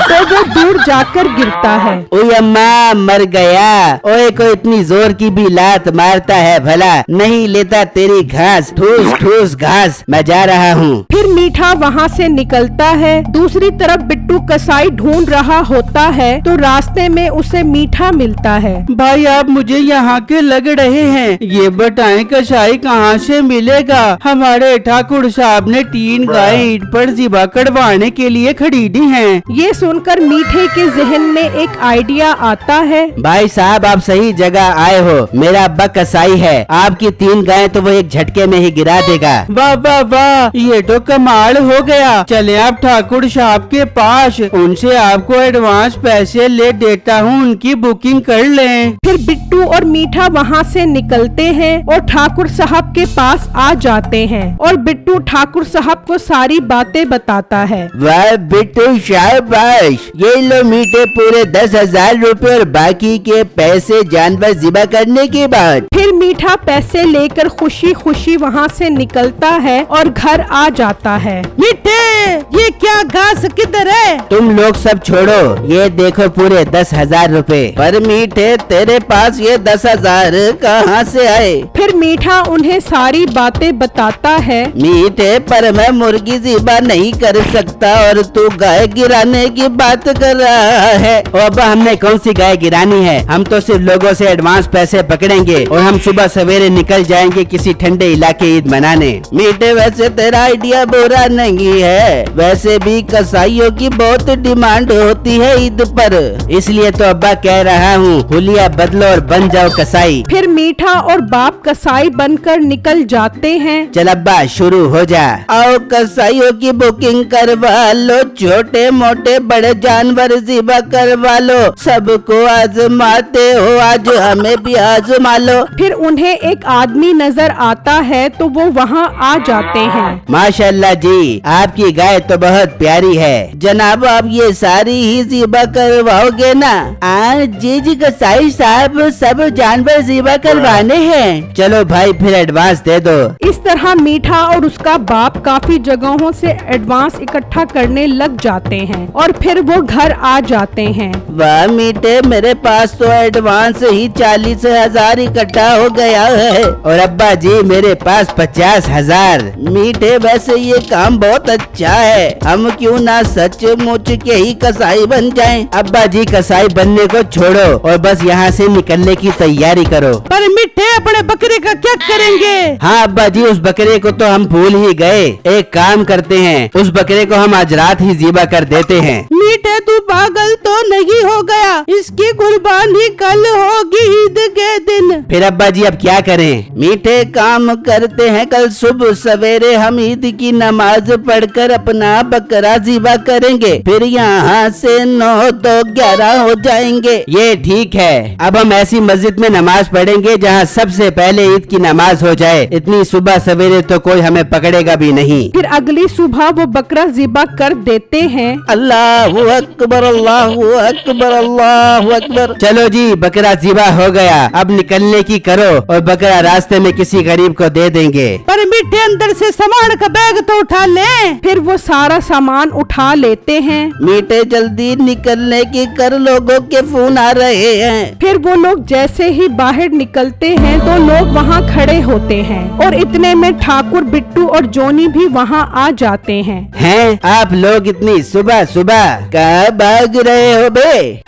तो वो दूर जाकर गिरता है। ओए अम्मा मर गया। ओए कोई इतनी जोर की भी लात मारता है भला? नहीं लेता तेरी घास, ठूस ठूस घास, मैं जा रहा हूँ। फिर मीठा वहाँ से निकलता है। दूसरी तरफ बिट्टू कसाई ढूंढ रहा होता है तो रास्ते में उसे मीठा मिलता है। भाई आप मुझे यहाँ के लग रहे हैं, ये बताएं कसाई कहाँ से मिलेगा? हमारे ठाकुर साहब ने 3 गाय ईद पर ज़िबा करवाने के लिए खरीदी हैं। ये सुनकर मीठे के जहन में एक आइडिया आता है। भाई साहब आप सही जगह आए हो। मेरा अब्बा कसाई है, आपकी 3 गायें तो वो एक झटके में ही गिरा देगा। वाह वाह वाह, ये तो कमाल हो गया। चले आप ठाकुर साहब के पास, उनसे आपको एडवांस पैसे ले देता हूँ, उनकी बुकिंग कर लें। फिर बिट्टू और मीठा वहाँ से निकलते हैं और ठाकुर साहब के पास आ जाते हैं और बिट्टू ठाकुर साहब को सारी बातें बताता है। वाह बिट्टू शाबाश, ये लो मीठे पूरे 10,000 रूपए और बाकी के पैसे जानवर ज़िबा करने के बाद। फिर मीठा पैसे लेकर खुशी खुशी वहाँ से निकलता है और घर आ जाता है। मीठे ये क्या घास किधर है? तुम लोग सब छोड़ो, ये देखो पूरे 10,000 रूपए। पर मीठे तेरे पास ये 10,000 कहाँ से आए? फिर मीठा उन्हें सारी बातें बताता है। मीठे पर मैं मुर्गी ज़िबा नहीं कर सकता और तू गाय गिराने की बात कर रहा है। अब हमने कौन सी गाय गिरानी है? हम तो सिर्फ लोगों से एडवांस पैसे पकड़ेंगे और हम सुबह सवेरे निकल जाएंगे किसी ठंडे इलाके ईद मनाने। मीठे वैसे तेरा आइडिया बुरा नहीं है, वैसे भी कसाईयों की बहुत डिमांड होती है ईद पर, इसलिए तो अब्बा कह रहा हूँ हुलिया बदलो और बन जाओ कसाई। फिर मीठा और बाप कसाई बनकर निकल जाते हैं। चल अब्बा शुरू हो जा। आओ कसाईयों की बुकिंग करवा लो, छोटे मोटे बड़े जानवर ज़िबा करवा लो, सबको आजमाते हो, आज हमें भी आजमा लो। फिर उन्हें एक आदमी नजर आता है तो वो वहाँ आ जाते हैं। माशाल्लाह जी, आपकी गाय तो बहुत प्यारी है। जनाब आप ये सारी ही ज़िबा करवाओगे ना? जी कसाई साहब, सब जानवर ज़िबा करवाने हैं। चलो भाई फिर एडवांस दे दो। इस तरह मीठा और उसका बाप काफी जगहों से एडवांस इकट्ठा करने लग जाते हैं और फिर वो घर आ जाते हैं। वाह मीठे, मेरे पास तो एडवांस ही 40,000 इकट्ठा हो गया है और अब्बा जी मेरे पास 50,000। मीठे वैसे ये काम बहुत अच्छा है, हम क्यों ना सचमुच के ही कसाई बन जाएं? अब्बा जी कसाई बनने को छोड़ो और बस यहाँ से निकलने की तैयारी करो। पर मीठे अपने बकरे का क्या करेंगे? हाँ अब्बा जी, उस बकरे को तो हम भूल ही गए। एक काम करते हैं, उस बकरे को हम आज रात ही ज़िबा कर देते हैं। मीठे तू पागल तो नहीं हो गया? इसकी कुर्बानी कल होगी ईद के दिन। फिर अब्बा जी अब क्या करें? मीठे काम करते हैं, कल सुबह सवेरे हम ईद की नमाज पढ़कर अपना बकरा ज़िबा करेंगे, फिर यहाँ से 9 तो 11 हो जाएंगे। ये ठीक है। अब हम ऐसी मस्जिद में नमाज पढ़ेंगे जहाँ सबसे पहले ईद की नमाज हो जाए। इतनी सुबह सवेरे तो कोई हमें पकड़ेगा भी नहीं। फिर अगली सुबह वो बकरा ज़िबा कर देते हैं। अल्लाहु अकबर, अल्लाहु अकबर, अल्लाहु अकबर। चलो जी बकरा ज़िबा हो गया, अब निकलने की करो और बकरा रास्ते में किसी गरीब को दे देंगे। पर मीठे अंदर से सामान का बैग तो उठा ले। फिर वो सारा सामान उठा लेते हैं। मीठे जल्दी निकलने की कर, लोगों के फोन आ रहे हैं। फिर वो लोग जैसे ही बाहर निकलते हैं तो लोग वहाँ खड़े होते हैं और इतने में ठाकुर, बिट्टू और जोनी भी वहाँ आ जाते हैं। हैं आप लोग इतनी सुबह सुबह कहाँ भाग रहे हो बे?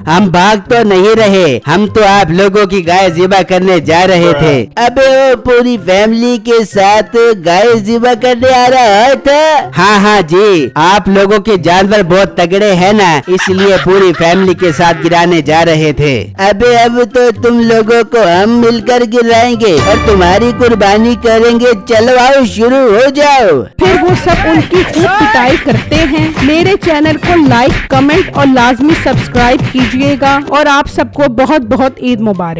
हम भाग तो नहीं रहे, हम तो आप लोगों की गाय ज़िबा करने जा रहे थे। अबे वो पूरी फैमिली के साथ गाय ज़िबा करने आ रहा था? हाँ जी, आप लोगों के जानवर बहुत तगड़े हैं ना, इसलिए पूरी फैमिली के साथ गिराने जा रहे थे। अबे अब तो तुम लोगों को हम मिलकर गिराएंगे और तुम्हारी कुर्बानी करेंगे। चलो आओ शुरू हो जाओ। फिर वो सब उनकी खूब पिटाई करते हैं। मेरे चैनल को लाइक, कमेंट और लाजमी सब्सक्राइब कीजिएगा और आप सबको बहुत बहुत ईद मुबारक।